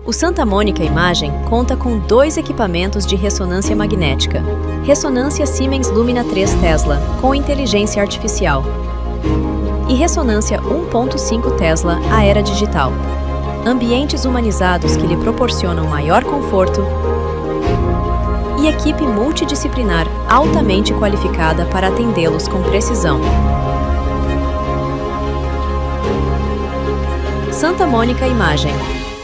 O Santa Mônica Imagem conta com 2 equipamentos de ressonância magnética. Ressonância Siemens Lumina 3 Tesla, com inteligência artificial. E ressonância 1.5 Tesla Aera Digital. Ambientes humanizados que lhe proporcionam maior conforto e equipe multidisciplinar altamente qualificada para atendê-los com precisão. Santa Mônica Imagem.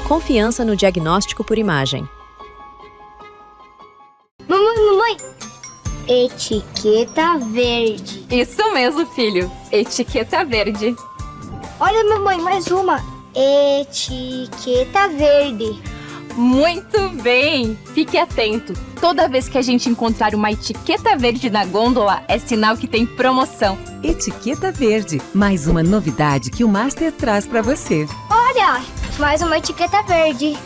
Confiança no diagnóstico por imagem. Mamãe! Etiqueta verde. Isso mesmo, filho. Etiqueta verde. Olha, mamãe, mais uma. Etiqueta verde. Muito bem! Fique atento. Toda vez que a gente encontrar uma etiqueta verde na gôndola, é sinal que tem promoção. Etiqueta verde. Mais uma novidade que o Master traz para você. Olha, mais uma etiqueta verde.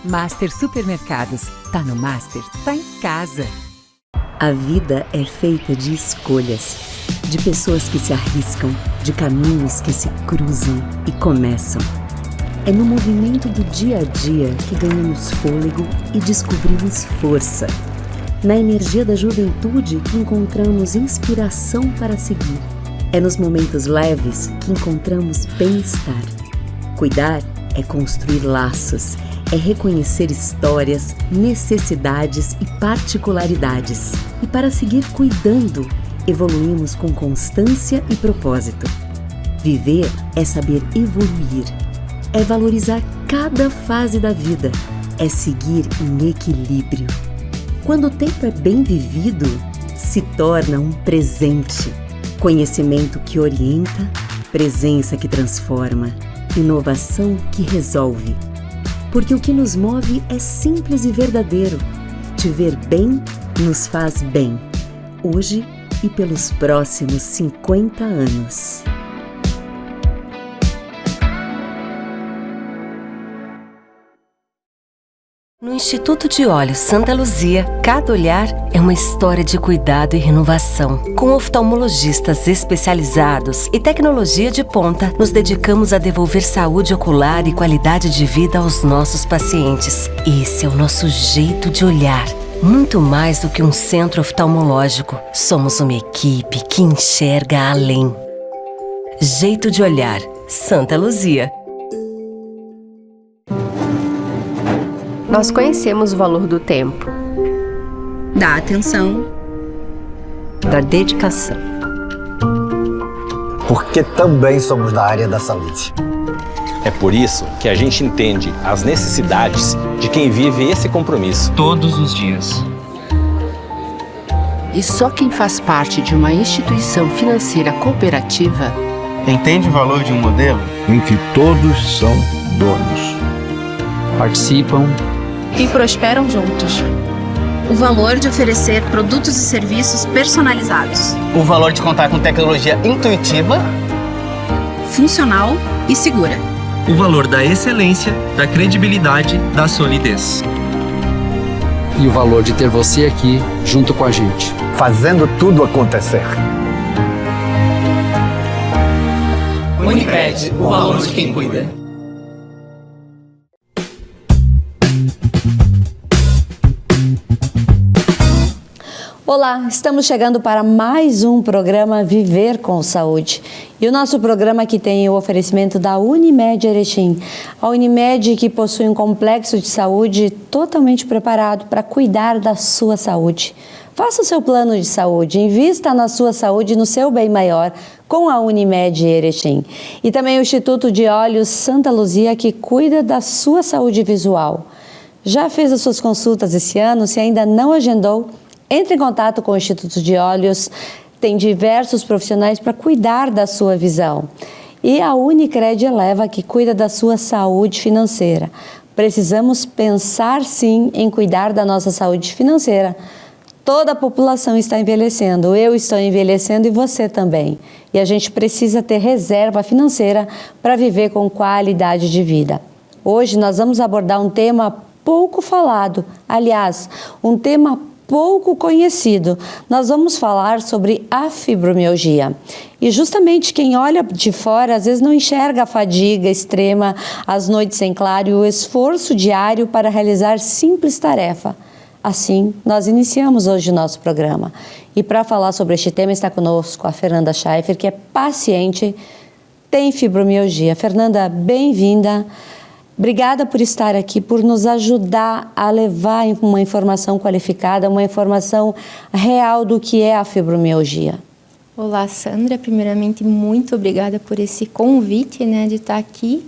Master Supermercados. Tá no Master, tá em casa. A vida é feita de escolhas, de pessoas que se arriscam, de caminhos que se cruzam e começam. É no movimento do dia a dia que ganhamos fôlego e descobrimos força. Na energia da juventude que encontramos inspiração para seguir. É nos momentos leves que encontramos bem-estar. Cuidar é construir laços, é reconhecer histórias, necessidades e particularidades. E para seguir cuidando, evoluímos com constância e propósito. Viver é saber evoluir. É valorizar cada fase da vida, é seguir em equilíbrio. Quando o tempo é bem vivido, se torna um presente. Conhecimento que orienta, presença que transforma, inovação que resolve. Porque o que nos move é simples e verdadeiro. Te ver bem nos faz bem, hoje e pelos próximos 50 anos. No Instituto de Olhos Santa Luzia, cada olhar é uma história de cuidado e renovação. Com oftalmologistas especializados e tecnologia de ponta, nos dedicamos a devolver saúde ocular e qualidade de vida aos nossos pacientes. Esse é o nosso jeito de olhar. Muito mais do que um centro oftalmológico, somos uma equipe que enxerga além. Jeito de olhar, Santa Luzia. Nós conhecemos o valor do tempo, da atenção, da dedicação. Porque também somos da área da saúde. É por isso que a gente entende as necessidades de quem vive esse compromisso todos os dias. E só quem faz parte de uma instituição financeira cooperativa entende o valor de um modelo em que todos são donos, participam e prosperam juntos. O valor de oferecer produtos e serviços personalizados. O valor de contar com tecnologia intuitiva, funcional e segura. O valor da excelência, da credibilidade, da solidez. E o valor de ter você aqui junto com a gente, fazendo tudo acontecer. Unicred, o valor de quem cuida. Olá, estamos chegando para mais um programa Viver com Saúde. E o nosso programa aqui tem o oferecimento da Unimed Erechim. A Unimed que possui um complexo de saúde totalmente preparado para cuidar da sua saúde. Faça o seu plano de saúde, invista na sua saúde e no seu bem maior com a Unimed Erechim. E também o Instituto de Olhos Santa Luzia que cuida da sua saúde visual. Já fez as suas consultas esse ano? Se ainda não agendou, entre em contato com o Instituto de Olhos, tem diversos profissionais para cuidar da sua visão. E a Unicred Eleva, que cuida da sua saúde financeira. Precisamos pensar sim em cuidar da nossa saúde financeira. Toda a população está envelhecendo, eu estou envelhecendo e você também. E a gente precisa ter reserva financeira para viver com qualidade de vida. Hoje nós vamos abordar um tema pouco falado, aliás, um tema pouco conhecido. Nós vamos falar sobre a fibromialgia. E justamente quem olha de fora às vezes não enxerga a fadiga extrema, as noites sem claro e o esforço diário para realizar simples tarefa. Assim, nós iniciamos hoje o nosso programa. E para falar sobre este tema está conosco a Fernanda Schaeffer, que é paciente, tem fibromialgia. Fernanda, bem-vinda. Obrigada por estar aqui, por nos ajudar a levar uma informação qualificada, uma informação real do que é a fibromialgia. Olá, Sandra. Primeiramente, muito obrigada por esse convite, de estar aqui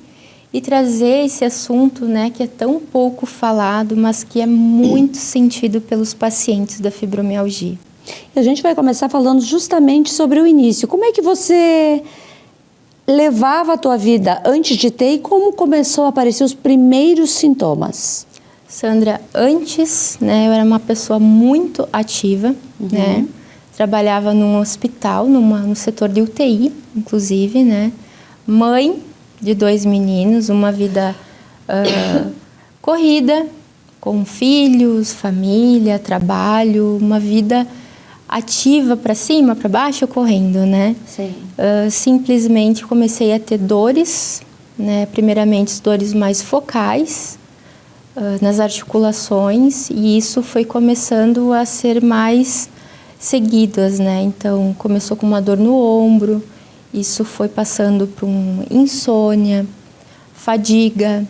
e trazer esse assunto, que é tão pouco falado, mas que é muito sentido pelos pacientes da fibromialgia. E a gente vai começar falando justamente sobre o início. Como é que você levava a tua vida antes de ter e como começou a aparecer os primeiros sintomas? Sandra, antes, eu era uma pessoa muito ativa, trabalhava num hospital, no setor de UTI, inclusive, mãe de 2 meninos, uma vida corrida, com filhos, família, trabalho, uma vida ativa para cima, para baixo, correndo, Sim. Simplesmente comecei a ter dores, primeiramente dores mais focais, nas articulações, e isso foi começando a ser mais seguidas, Então, começou com uma dor no ombro, isso foi passando por insônia, fadiga,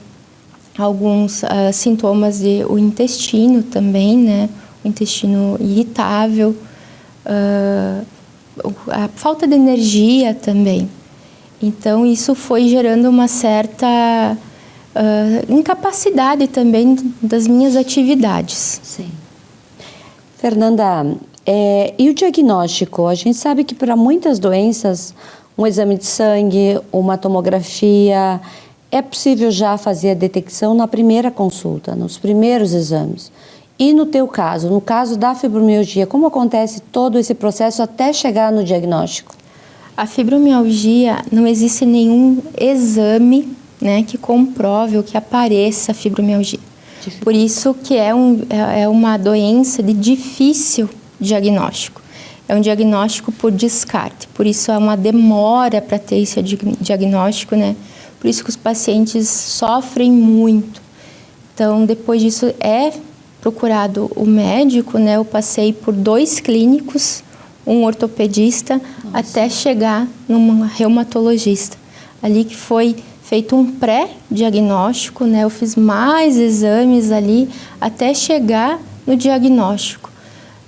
alguns sintomas do intestino também, o intestino irritável, a falta de energia também. Então, isso foi gerando uma certa incapacidade também das minhas atividades. Sim. Fernanda, e o diagnóstico? A gente sabe que para muitas doenças, um exame de sangue, uma tomografia, é possível já fazer a detecção na primeira consulta, nos primeiros exames. E no teu caso, no caso da fibromialgia, como acontece todo esse processo até chegar no diagnóstico? A fibromialgia, não existe nenhum exame, que comprove ou que apareça a fibromialgia. Por isso que é uma doença de difícil diagnóstico. É um diagnóstico por descarte. Por isso há uma demora para ter esse diagnóstico, Por isso que os pacientes sofrem muito. Então, depois disso procurado o médico, eu passei por 2 clínicos, um ortopedista, até chegar numa reumatologista. Ali que foi feito um pré-diagnóstico, eu fiz mais exames ali, até chegar no diagnóstico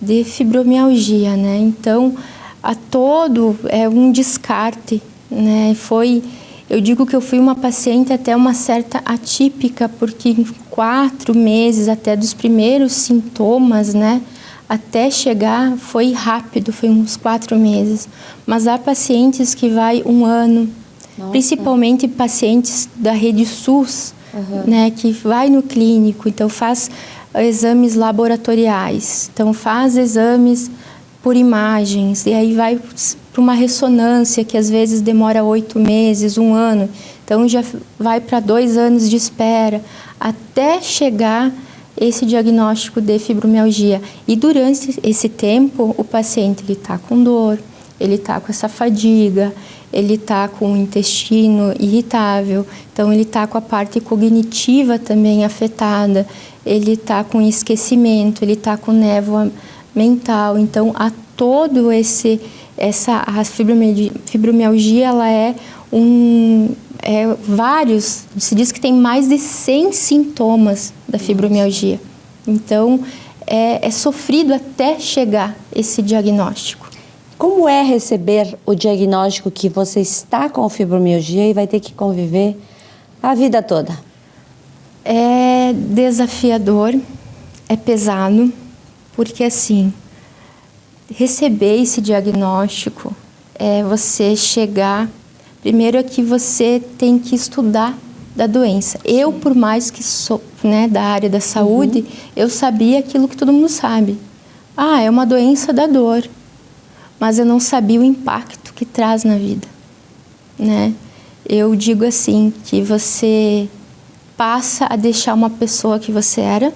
de fibromialgia, Então, é um descarte, Eu digo que eu fui uma paciente até uma certa atípica, porque em 4 meses até dos primeiros sintomas, até chegar foi rápido, foi uns 4 meses. Mas há pacientes que vai 1 ano, principalmente pacientes da rede SUS, que vai no clínico, então faz exames laboratoriais, então faz exames por imagens, e aí vai para uma ressonância que às vezes demora 8 meses, 1 ano, então já vai para 2 anos de espera, até chegar esse diagnóstico de fibromialgia. E durante esse tempo, o paciente está com dor, ele está com essa fadiga, ele está com o intestino irritável, então ele está com a parte cognitiva também afetada, ele está com esquecimento, ele está com névoa mental. Então, há todo a fibromialgia, ela vários, se diz que tem mais de 100 sintomas da fibromialgia. Então, é sofrido até chegar esse diagnóstico. Como é receber o diagnóstico que você está com fibromialgia e vai ter que conviver a vida toda? É desafiador, é pesado, porque assim, receber esse diagnóstico é você chegar... Primeiro é que você tem que estudar da doença. Eu, por mais que sou da área da saúde, eu sabia aquilo que todo mundo sabe. É uma doença da dor. Mas eu não sabia o impacto que traz na vida, Eu digo assim, que você passa a deixar uma pessoa que você era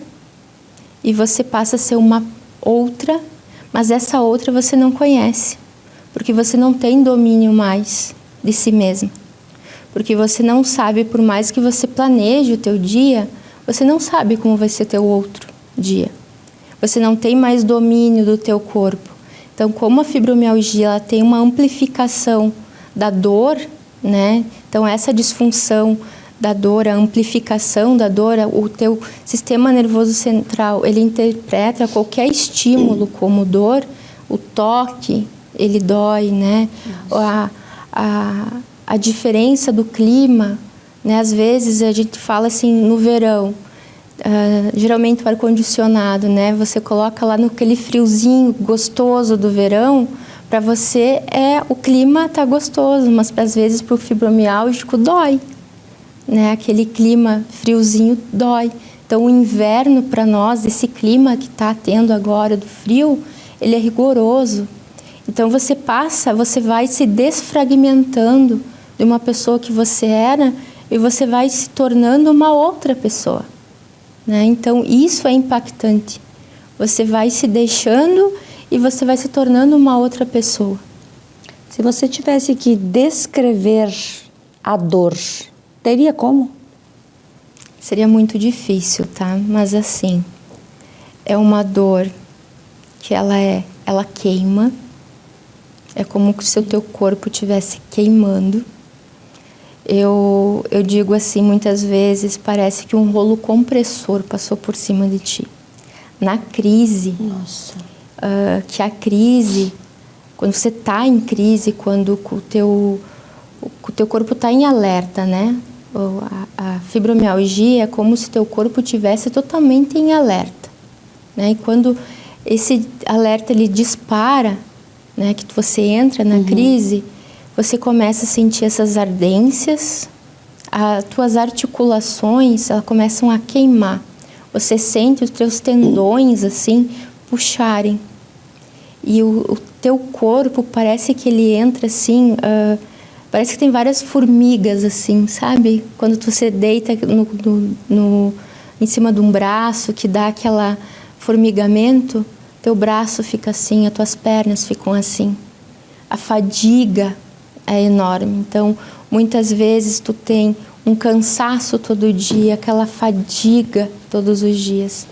e você passa a ser uma outra, mas essa outra você não conhece, porque você não tem domínio mais de si mesmo. Porque você não sabe, por mais que você planeje o teu dia, você não sabe como vai ser teu outro dia. Você não tem mais domínio do teu corpo. Então, como a fibromialgia ela tem uma amplificação da dor, né? Então, essa disfunção da dor, a amplificação da dor, o teu sistema nervoso central, ele interpreta qualquer estímulo como dor, o toque, ele dói, né? A diferença do clima, né? Às vezes a gente fala assim, no verão, geralmente o ar-condicionado, né? Você coloca lá naquele friozinho gostoso do verão, para você o clima tá gostoso, mas às vezes para o fibromialgico dói, né? Aquele clima friozinho dói. Então o inverno para nós, esse clima que está tendo agora do frio, ele é rigoroso. Então você vai se desfragmentando de uma pessoa que você era e você vai se tornando uma outra pessoa, né? Então isso é impactante. Você vai se deixando e você vai se tornando uma outra pessoa. Se você tivesse que descrever a dor, teria como? Seria muito difícil, tá? Mas assim, é uma dor que ela queima. É como se o teu corpo estivesse queimando. Eu digo assim, muitas vezes, parece que um rolo compressor passou por cima de ti. Na crise, que a crise, quando você está em crise, quando o teu corpo está em alerta, né? A fibromialgia é como se o teu corpo estivesse totalmente em alerta, né? E quando esse alerta ele dispara, né, que você entra na crise, você começa a sentir essas ardências, as tuas articulações elas começam a queimar. Você sente os teus tendões assim puxarem. E o teu corpo parece que ele entra assim, parece que tem várias formigas assim, sabe? Quando você deita em cima de um braço que dá aquela formigamento, teu braço fica assim, as tuas pernas ficam assim. A fadiga é enorme. Então, muitas vezes tu tem um cansaço todo dia, aquela fadiga todos os dias.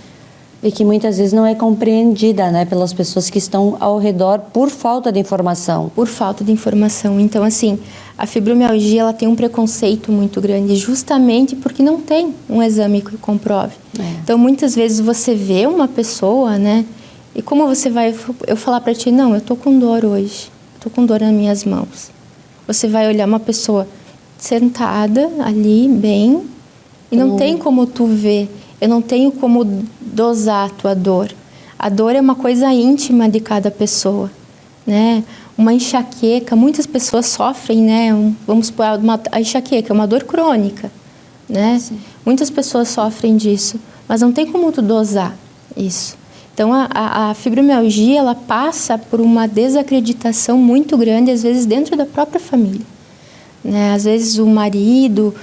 E que muitas vezes não é compreendida, né, pelas pessoas que estão ao redor por falta de informação. Por falta de informação. Então, assim, a fibromialgia ela tem um preconceito muito grande, justamente porque não tem um exame que comprove. Então, muitas vezes você vê uma pessoa, né, e como você vai eu falar para ti, não, eu tô com dor hoje, tô com dor nas minhas mãos. Você vai olhar uma pessoa sentada ali, bem, e não tem como tu ver, eu não tenho como dosar a tua dor. A dor é uma coisa íntima de cada pessoa, né? Uma enxaqueca, muitas pessoas sofrem, né? Vamos supor, a enxaqueca é uma dor crônica, né? Sim. Muitas pessoas sofrem disso, mas não tem como tu dosar isso. Então, a fibromialgia, ela passa por uma desacreditação muito grande, às vezes, dentro da própria família, né? Às vezes, o marido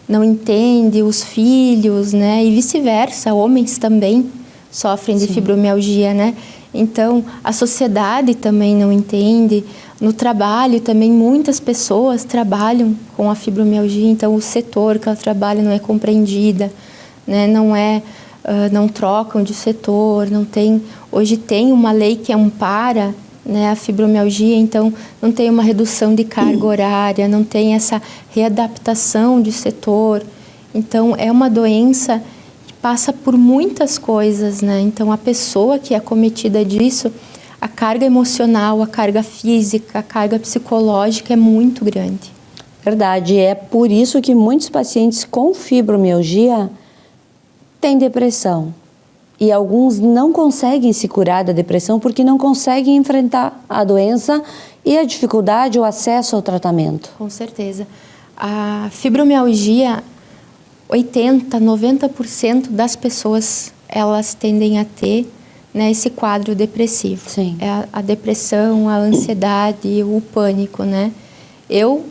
não entende, os filhos, né? E vice-versa, homens também sofrem de fibromialgia, né? Então, a sociedade também não entende. No trabalho também, muitas pessoas trabalham com a fibromialgia, então o setor que ela trabalha não é compreendida, né? Não trocam de setor, não tem... Hoje tem uma lei que ampara, né, a fibromialgia, então não tem uma redução de carga horária, não tem essa readaptação de setor. Então, é uma doença que passa por muitas coisas, né? Então, a pessoa que é acometida disso, a carga emocional, a carga física, a carga psicológica é muito grande. Verdade, é por isso que muitos pacientes com fibromialgia têm depressão. E alguns não conseguem se curar da depressão porque não conseguem enfrentar a doença e a dificuldade, o acesso ao tratamento. Com certeza. A fibromialgia, 80%, 90% das pessoas, elas tendem a ter, né, esse quadro depressivo. Sim. É a depressão, a ansiedade, o pânico, né? Eu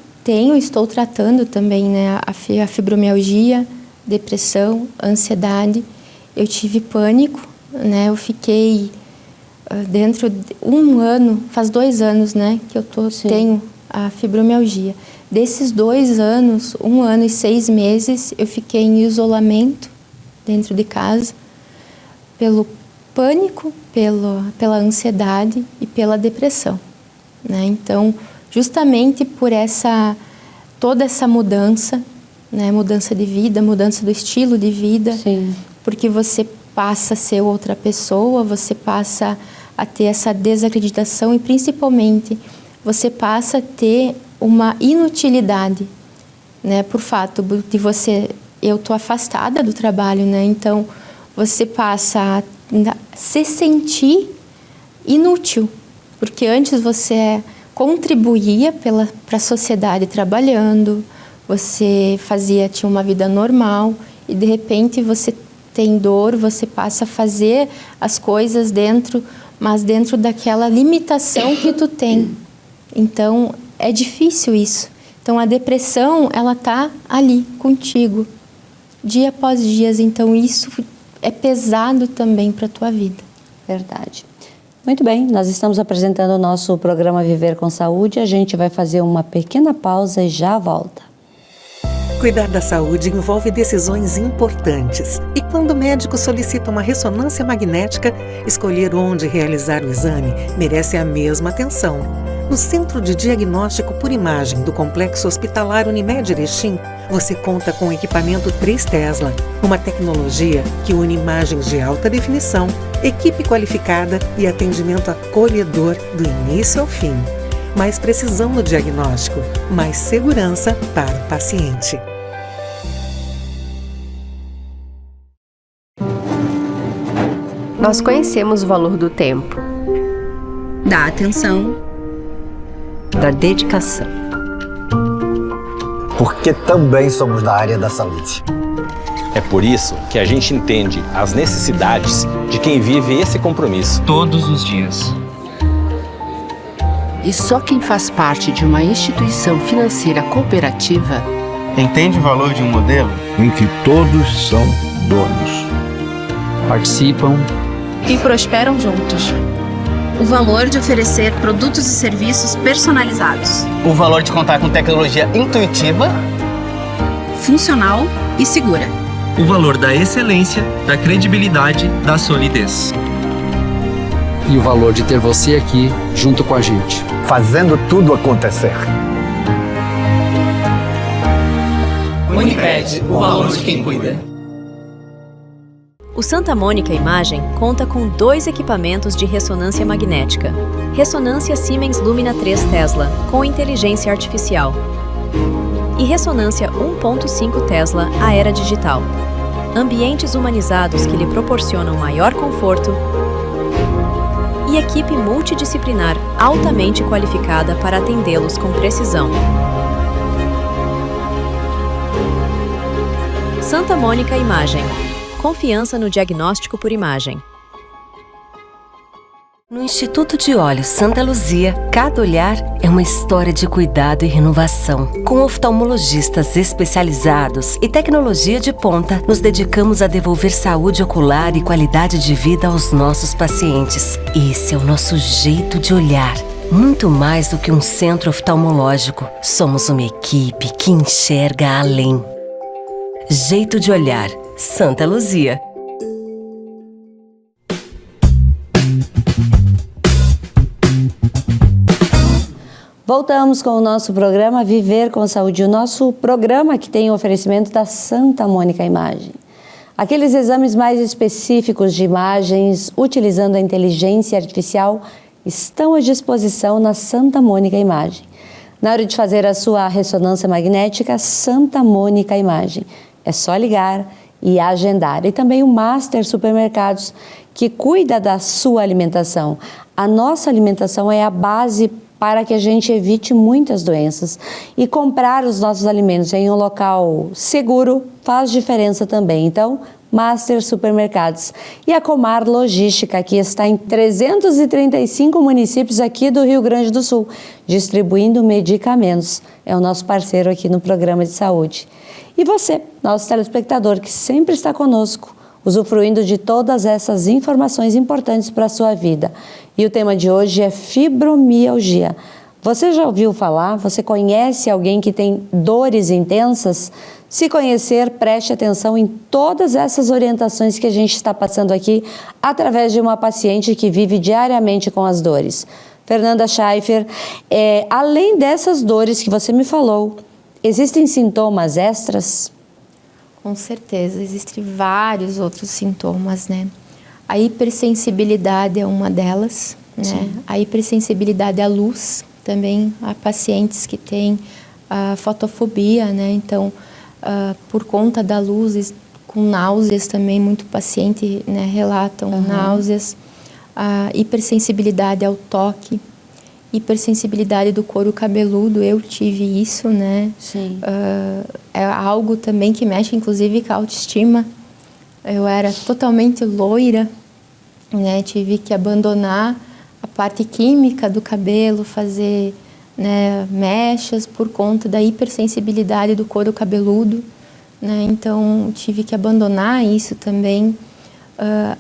estou tratando também, né, a fibromialgia, depressão, ansiedade. Eu tive pânico, né? Eu fiquei dentro de 1 ano, faz 2 anos, né, que eu tenho a fibromialgia. Desses 2 anos, 1 ano e 6 meses, eu fiquei em isolamento dentro de casa, pelo pânico, pela ansiedade e pela depressão, né? Então, justamente por toda essa mudança, né, mudança de vida, mudança do estilo de vida, porque você passa a ser outra pessoa, você passa a ter essa desacreditação e principalmente você passa a ter uma inutilidade, né, por fato de eu tô afastada do trabalho, né, então você passa a se sentir inútil, porque antes você contribuía para a sociedade trabalhando, você tinha uma vida normal e de repente você tem dor, você passa a fazer as coisas mas dentro daquela limitação que tu tem. Então, é difícil isso. Então, a depressão, ela tá ali contigo, dia após dia. Então, isso é pesado também para a tua vida. Verdade. Muito bem, nós estamos apresentando o nosso programa Viver com Saúde. A gente vai fazer uma pequena pausa e já volta. Cuidar da saúde envolve decisões importantes. E quando o médico solicita uma ressonância magnética, escolher onde realizar o exame merece a mesma atenção. No Centro de Diagnóstico por Imagem do Complexo Hospitalar Unimed Erechim, você conta com o equipamento 3 Tesla, uma tecnologia que une imagens de alta definição, equipe qualificada e atendimento acolhedor do início ao fim. Mais precisão no diagnóstico, mais segurança para o paciente. Nós conhecemos o valor do tempo, da atenção, da dedicação. Porque também somos da área da saúde. É por isso que a gente entende as necessidades de quem vive esse compromisso todos os dias. E só quem faz parte de uma instituição financeira cooperativa entende o valor de um modelo em que todos são donos. Participam e prosperam juntos. O valor de oferecer produtos e serviços personalizados. O valor de contar com tecnologia intuitiva, funcional e segura. O valor da excelência, da credibilidade, da solidez. E o valor de ter você aqui junto com a gente. Fazendo tudo acontecer. Unicred, o valor de quem cuida. O Santa Mônica Imagem conta com 2 equipamentos de ressonância magnética. Ressonância Siemens Lumina 3 Tesla, com inteligência artificial. E ressonância 1.5 Tesla, a era digital. Ambientes humanizados que lhe proporcionam maior conforto e equipe multidisciplinar altamente qualificada para atendê-los com precisão. Santa Mônica Imagem. Confiança no diagnóstico por imagem. No Instituto de Olhos Santa Luzia, cada olhar é uma história de cuidado e renovação. Com oftalmologistas especializados e tecnologia de ponta, nos dedicamos a devolver saúde ocular e qualidade de vida aos nossos pacientes. Esse é o nosso jeito de olhar. Muito mais do que um centro oftalmológico, somos uma equipe que enxerga além. Jeito de olhar, Santa Luzia. Voltamos com o nosso programa Viver com Saúde, o nosso programa que tem o oferecimento da Santa Mônica Imagem. Aqueles exames mais específicos de imagens, utilizando a inteligência artificial, estão à disposição na Santa Mônica Imagem. Na hora de fazer a sua ressonância magnética, Santa Mônica Imagem. É só ligar e agendar. E também o Master Supermercados, que cuida da sua alimentação. A nossa alimentação é a base para que a gente evite muitas doenças. E comprar os nossos alimentos em um local seguro faz diferença também. Então, Master Supermercados. E a Comar Logística, que está em 335 municípios aqui do Rio Grande do Sul, distribuindo medicamentos. É o nosso parceiro aqui no programa de saúde. E você, nosso telespectador, que sempre está conosco, usufruindo de todas essas informações importantes para a sua vida. E o tema de hoje é fibromialgia. Você já ouviu falar? Você conhece alguém que tem dores intensas? Se conhecer, preste atenção em todas essas orientações que a gente está passando aqui através de uma paciente que vive diariamente com as dores. Fernanda Schaeffer, além dessas dores que você me falou, existem sintomas extras? Com certeza, existem vários outros sintomas, né? A hipersensibilidade é uma delas, né? A hipersensibilidade à luz, também há pacientes que têm fotofobia, né? Então, por conta da luz, com náuseas também, muito paciente, né, relatam náuseas. A hipersensibilidade ao toque, hipersensibilidade do couro cabeludo, eu tive isso, né? Sim. É algo também que mexe, inclusive, com a autoestima. Eu era totalmente loira, né? Tive que abandonar a parte química do cabelo, fazer, né, mechas por conta da hipersensibilidade do couro cabeludo, né? Então, tive que abandonar isso também.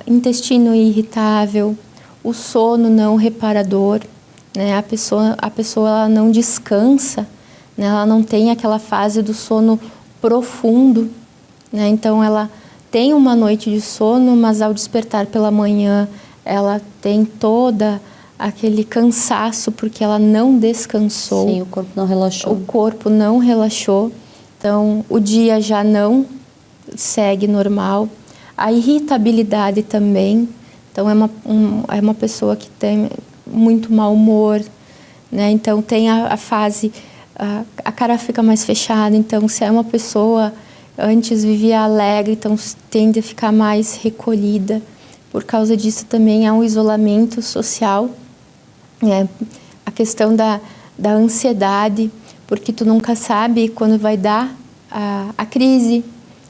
Intestino irritável, o sono não reparador, né? A pessoa ela não descansa, né? Ela não tem aquela fase do sono profundo, né? Então ela tem uma noite de sono, mas ao despertar pela manhã ela tem toda aquele cansaço porque ela não descansou. Sim, o corpo não relaxou. O corpo não relaxou, então o dia já não segue normal. A irritabilidade também, então é uma pessoa que tem muito mau humor, né? Então tem a fase, a cara fica mais fechada, então se é uma pessoa antes vivia alegre, então tende a ficar mais recolhida. Por causa disso também há um isolamento social, né? A questão da ansiedade, porque tu nunca sabe quando vai dar a crise.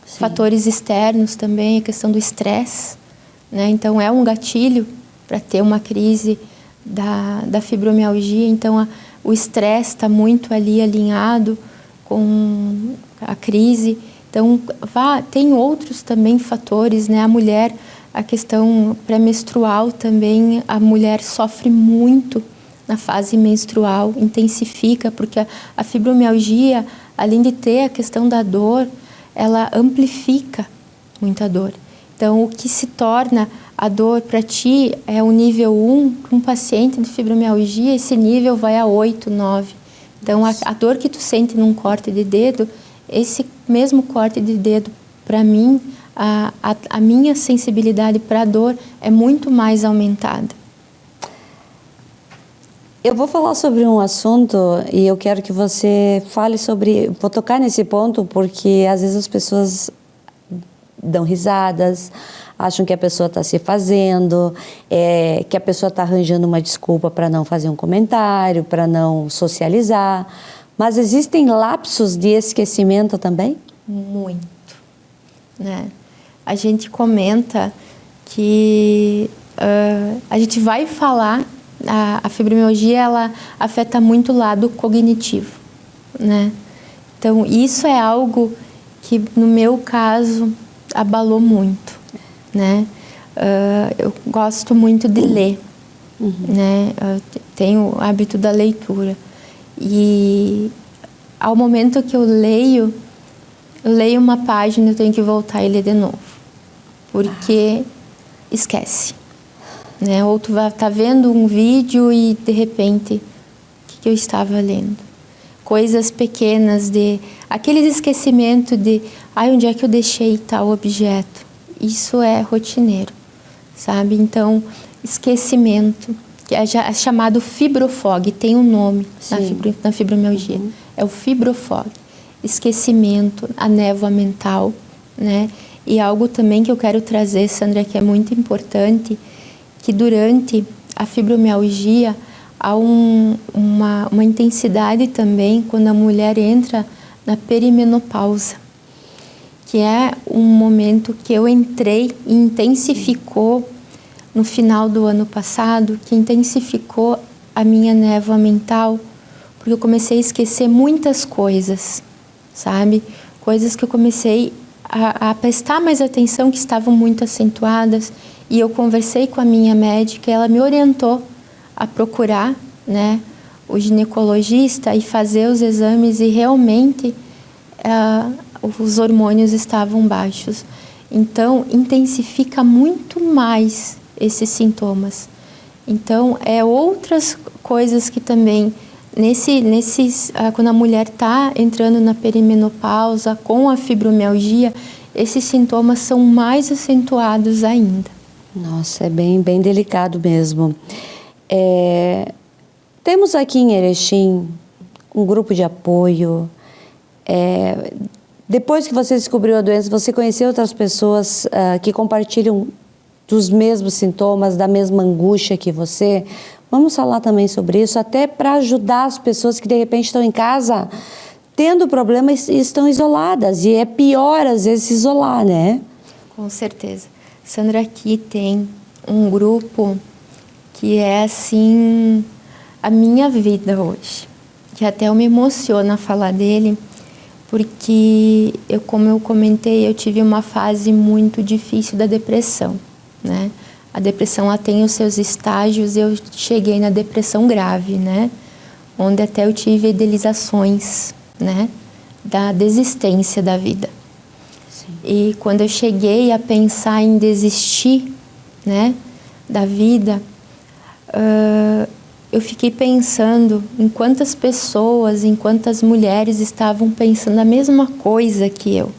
Sim. Fatores externos também, a questão do estresse, né? Então é um gatilho para ter uma crise da fibromialgia. Então o estresse está muito ali alinhado com a crise. Então tem outros também fatores, né? A mulher, a questão pré-menstrual também, a mulher sofre muito na fase menstrual, intensifica, porque a fibromialgia, além de ter a questão da dor, ela amplifica muita dor. Então, o que se torna a dor para ti é o nível 1, para um paciente de fibromialgia, esse nível vai a 8, 9. Então, a dor que tu sente num corte de dedo, esse mesmo corte de dedo, para mim, a minha sensibilidade para a dor é muito mais aumentada. Eu vou falar sobre um assunto e eu quero que você fale sobre... Vou tocar nesse ponto porque às vezes as pessoas dão risadas, acham que a pessoa está se fazendo, que a pessoa está arranjando uma desculpa para não fazer um comentário, para não socializar. Mas existem lapsos de esquecimento também? Muito, né? A gente comenta que a gente vai falar... A fibromialgia, ela afeta muito o lado cognitivo, né? Então, isso é algo que, no meu caso, abalou muito, né? Eu gosto muito de ler, né? Eu tenho o hábito da leitura. E, ao momento que eu leio uma página, eu tenho que voltar e ler de novo, porque esquece. Né? Ou tu vai estar vendo um vídeo e, de repente, o que eu estava lendo? Coisas pequenas, aquele esquecimento de onde é que eu deixei tal objeto? Isso é rotineiro, sabe? Então, esquecimento, que é chamado fibrofog, tem um nome na fibromialgia. É o fibrofog. Esquecimento, a névoa mental, né? E algo também que eu quero trazer, Sandra, que é muito importante, que durante a fibromialgia há uma intensidade também quando a mulher entra na perimenopausa, que é um momento que eu entrei e intensificou no final do ano passado, que intensificou a minha névoa mental, porque eu comecei a esquecer muitas coisas, sabe? Coisas que eu comecei a prestar mais atenção, que estavam muito acentuadas, e eu conversei com a minha médica, ela me orientou a procurar, né, o ginecologista e fazer os exames, e realmente os hormônios estavam baixos. Então, intensifica muito mais esses sintomas. Então, outras coisas que também, quando a mulher está entrando na perimenopausa com a fibromialgia, esses sintomas são mais acentuados ainda. Nossa, é bem delicado mesmo. Temos aqui em Erechim um grupo de apoio. Depois que você descobriu a doença, você conheceu outras pessoas que compartilham dos mesmos sintomas, da mesma angústia que você? Vamos falar também sobre isso, até para ajudar as pessoas que de repente estão em casa tendo problemas e estão isoladas. E é pior às vezes se isolar, né? Com certeza. Sandra, aqui tem um grupo que é assim a minha vida hoje, que até eu me emociono a falar dele, porque como eu comentei, eu tive uma fase muito difícil da depressão, né? A depressão, ela tem os seus estágios, e eu cheguei na depressão grave, né? Onde até eu tive idealizações, né, da desistência da vida. Sim. E quando eu cheguei a pensar em desistir, né, da vida, eu fiquei pensando em quantas pessoas, em quantas mulheres estavam pensando a mesma coisa que eu.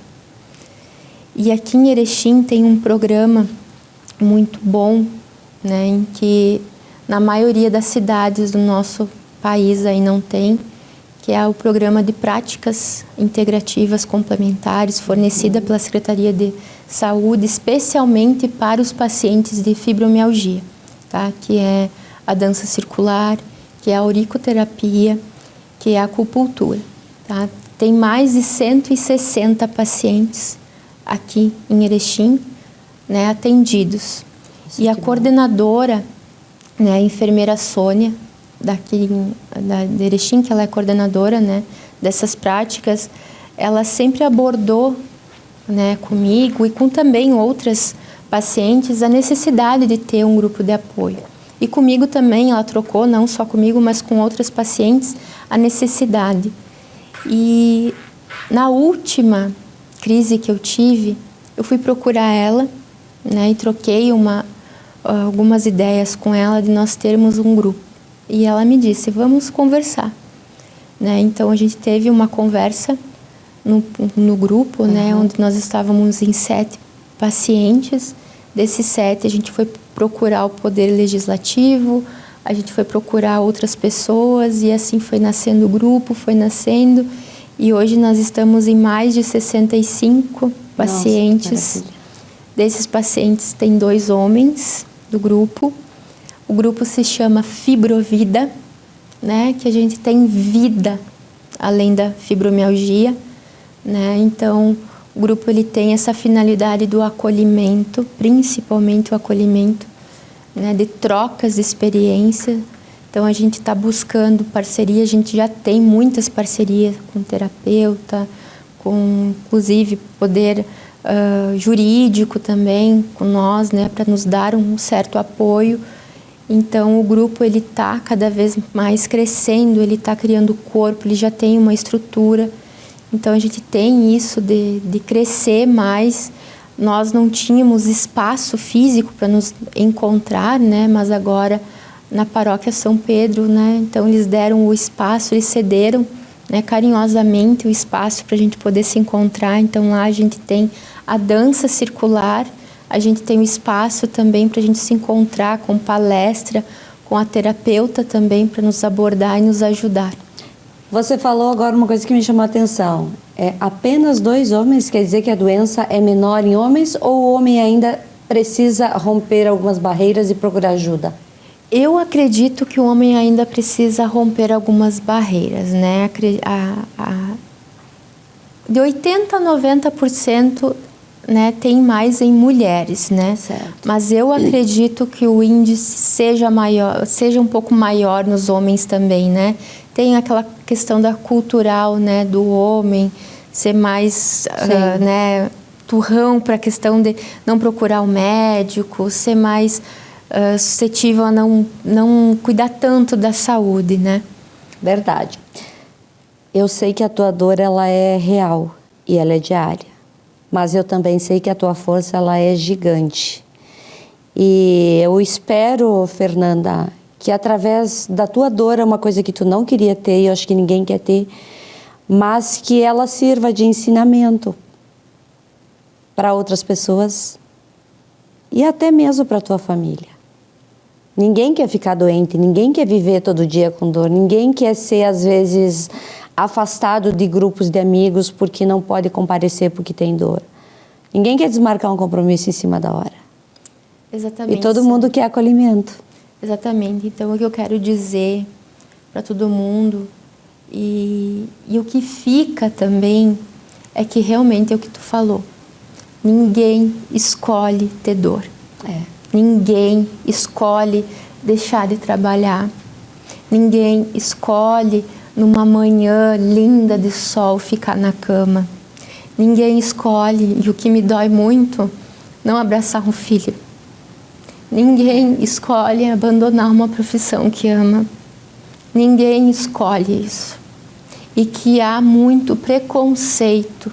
E aqui em Erechim tem um programa muito bom, né, em que na maioria das cidades do nosso país aí não tem, que é o programa de práticas integrativas complementares, fornecida pela Secretaria de Saúde, especialmente para os pacientes de fibromialgia, tá? Que é a dança circular, que é a auriculoterapia, que é a acupuntura, tá? Tem mais de 160 pacientes aqui em Erechim, né, atendidos. E a coordenadora, né, a enfermeira Sônia, daqui de Erechim, que ela é coordenadora, né, dessas práticas, ela sempre abordou, né, comigo e com também outras pacientes a necessidade de ter um grupo de apoio. E comigo também, ela trocou, não só comigo, mas com outras pacientes, a necessidade. E na última crise que eu tive, eu fui procurar ela, né, e troquei algumas ideias com ela de nós termos um grupo. E ela me disse, vamos conversar, né? Então a gente teve uma conversa no grupo, né, onde nós estávamos em 7 pacientes. Desses 7 a gente foi procurar o Poder Legislativo, a gente foi procurar outras pessoas, e assim foi nascendo o grupo, foi nascendo, e hoje nós estamos em mais de 65 pacientes. Nossa, desses pacientes tem 2 homens do grupo. O grupo se chama Fibrovida, né, que a gente tem vida além da fibromialgia, né? Então, o grupo ele tem essa finalidade do acolhimento, principalmente o acolhimento, né, de trocas de experiência. Então, a gente está buscando parceria, a gente já tem muitas parcerias com terapeuta, com, inclusive, poder jurídico também com nós, né, para nos dar um certo apoio. Então, o grupo ele está cada vez mais crescendo, ele está criando corpo, ele já tem uma estrutura. Então, a gente tem isso de crescer mais. Nós não tínhamos espaço físico para nos encontrar, né? Mas agora, na Paróquia São Pedro, né? Então, eles deram o espaço, eles cederam, né, carinhosamente o espaço para a gente poder se encontrar. Então, lá a gente tem a dança circular, a gente tem o espaço também para a gente se encontrar com palestra, com a terapeuta também para nos abordar e nos ajudar. Você falou agora uma coisa que me chamou a atenção. Apenas 2 homens, quer dizer que a doença é menor em homens, ou o homem ainda precisa romper algumas barreiras e procurar ajuda? Eu acredito que o homem ainda precisa romper algumas barreiras, né? De 80% a 90%, né, tem mais em mulheres, né? Certo. Mas eu acredito que o índice seja um pouco maior nos homens também, né? Tem aquela questão da cultural, né, do homem ser mais, né, turrão para a questão de não procurar o médico, ser mais suscetível a não cuidar tanto da saúde, né? Verdade. Eu sei que a tua dor ela é real e ela é diária, mas eu também sei que a tua força ela é gigante. E eu espero, Fernanda, que através da tua dor, é uma coisa que tu não queria ter e eu acho que ninguém quer ter, mas que ela sirva de ensinamento para outras pessoas e até mesmo para a tua família. Ninguém quer ficar doente, ninguém quer viver todo dia com dor, ninguém quer ser, às vezes, afastado de grupos de amigos porque não pode comparecer porque tem dor. Ninguém quer desmarcar um compromisso em cima da hora. Exatamente. E todo mundo quer acolhimento. Exatamente. Então, o que eu quero dizer para todo mundo e o que fica também é que realmente é o que tu falou. Ninguém escolhe ter dor. Ninguém escolhe deixar de trabalhar. Ninguém escolhe, numa manhã linda de sol, ficar na cama. Ninguém escolhe, e o que me dói muito, não abraçar um filho. Ninguém escolhe abandonar uma profissão que ama. Ninguém escolhe isso. E que há muito preconceito.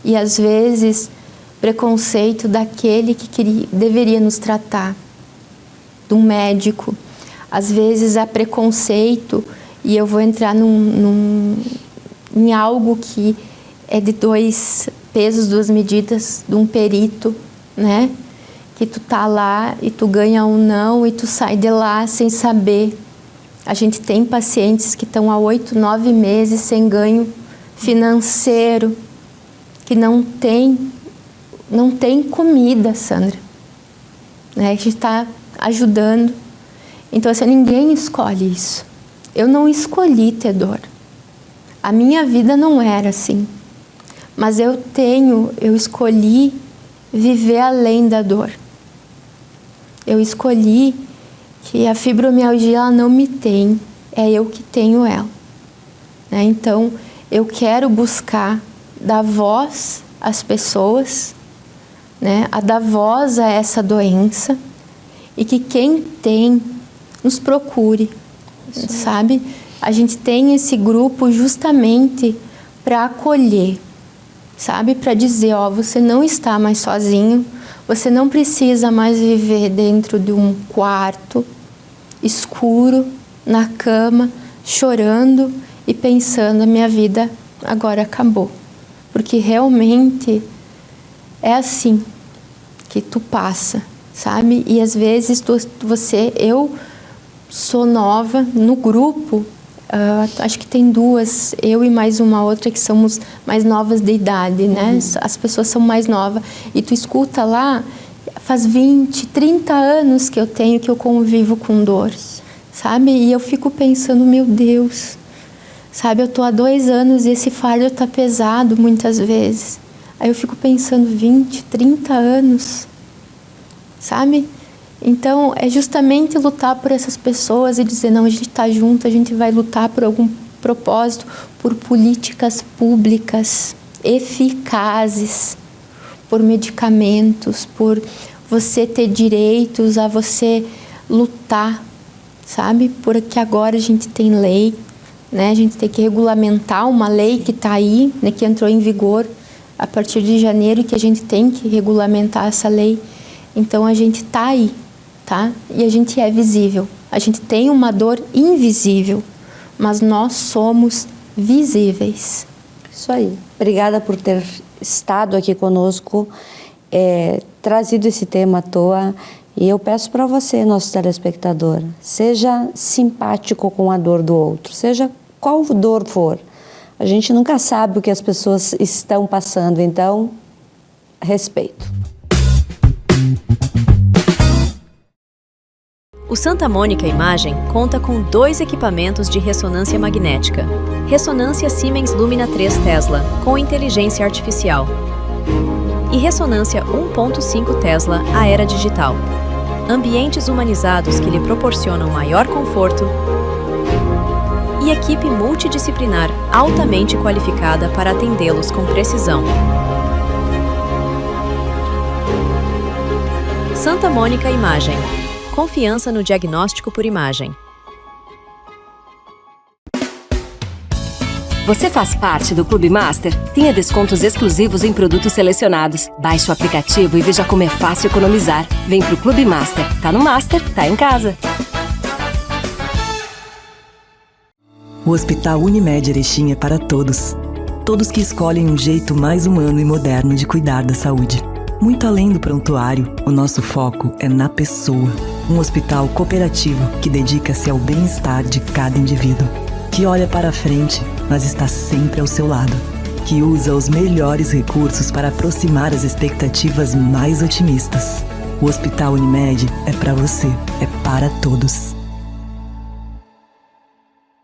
E às vezes, preconceito daquele que deveria nos tratar. Do médico. Às vezes há preconceito, e eu vou entrar em algo que é de 2 pesos, 2 medidas, de um perito, né? Que tu tá lá e tu ganha um não e tu sai de lá sem saber. A gente tem pacientes que estão há 8, 9 meses sem ganho financeiro, que não tem comida, Sandra. Né? A gente está ajudando. Então, assim, ninguém escolhe isso. Eu não escolhi ter dor. A minha vida não era assim. Mas eu escolhi viver além da dor. Eu escolhi que a fibromialgia ela não me tem, é eu que tenho ela. Né? Então, eu quero buscar dar voz às pessoas, né? A dar voz a essa doença e que quem tem nos procure, sabe? A gente tem esse grupo justamente para acolher, sabe? Para dizer, ó, você não está mais sozinho, você não precisa mais viver dentro de um quarto escuro, na cama, chorando e pensando, a minha vida agora acabou. Porque realmente é assim que tu passa, sabe? E às vezes eu sou nova no grupo, acho que tem 2, eu e mais uma outra que somos mais novas de idade, né? As pessoas são mais novas. E tu escuta lá, faz 20, 30 anos que eu convivo com dores, sabe? E eu fico pensando, meu Deus, sabe? Eu tô há 2 anos e esse fardo tá pesado muitas vezes. Aí eu fico pensando, 20, 30 anos, sabe? Então, é justamente lutar por essas pessoas e dizer, não, a gente está junto, a gente vai lutar por algum propósito, por políticas públicas eficazes, por medicamentos, por você ter direitos a você lutar, sabe? Porque agora a gente tem lei, né? A gente tem que regulamentar uma lei que está aí, né? Que entrou em vigor a partir de janeiro e que a gente tem que regulamentar essa lei. Então, a gente está aí. Tá? E a gente é visível. A gente tem uma dor invisível, mas nós somos visíveis. Isso aí. Obrigada por ter estado aqui conosco, trazido esse tema à toa. E eu peço para você, nosso telespectador, seja simpático com a dor do outro, seja qual dor for. A gente nunca sabe o que as pessoas estão passando, então, respeito. O Santa Mônica Imagem conta com 2 equipamentos de ressonância magnética. Ressonância Siemens Lumina 3 Tesla, com inteligência artificial. E ressonância 1.5 Tesla Aera Digital. Ambientes humanizados que lhe proporcionam maior conforto. E equipe multidisciplinar altamente qualificada para atendê-los com precisão. Santa Mônica Imagem. Confiança no diagnóstico por imagem. Você faz parte do Clube Master? Tenha descontos exclusivos em produtos selecionados. Baixe o aplicativo e veja como é fácil economizar. Vem pro Clube Master. Tá no Master, tá em casa. O Hospital Unimed Erechim é para todos. Todos que escolhem um jeito mais humano e moderno de cuidar da saúde. Muito além do prontuário, o nosso foco é na pessoa. Um hospital cooperativo que dedica-se ao bem-estar de cada indivíduo. Que olha para frente, mas está sempre ao seu lado. Que usa os melhores recursos para aproximar as expectativas mais otimistas. O Hospital Unimed é para você, é para todos.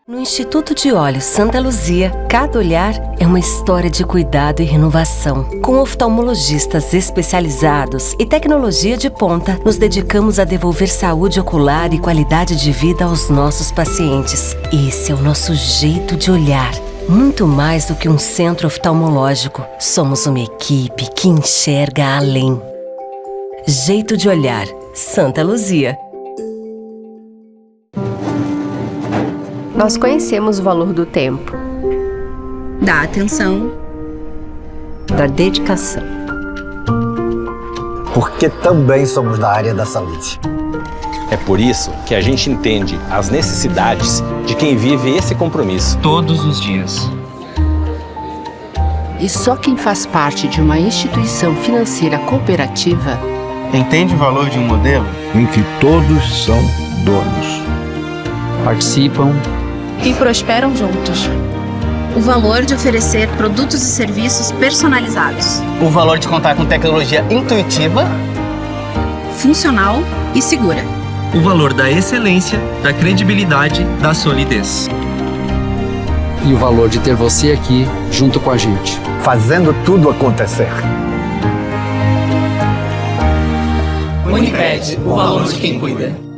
No Instituto de Olhos Santa Luzia, cada olhar é uma história de cuidado e renovação. Com oftalmologistas especializados e tecnologia de ponta, nos dedicamos a devolver saúde ocular e qualidade de vida aos nossos pacientes. Esse é o nosso jeito de olhar. Muito mais do que um centro oftalmológico, somos uma equipe que enxerga além. Jeito de olhar, Santa Luzia. Nós conhecemos o valor do tempo, da atenção, da dedicação. Porque também somos da área da saúde. É por isso que a gente entende as necessidades de quem vive esse compromisso todos os dias. E só quem faz parte de uma instituição financeira cooperativa entende o valor de um modelo em que todos são donos. Participam e prosperam juntos. O valor de oferecer produtos e serviços personalizados. O valor de contar com tecnologia intuitiva, funcional e segura. O valor da excelência, da credibilidade, da solidez. E o valor de ter você aqui junto com a gente. Fazendo tudo acontecer. Unimed, o valor de quem cuida.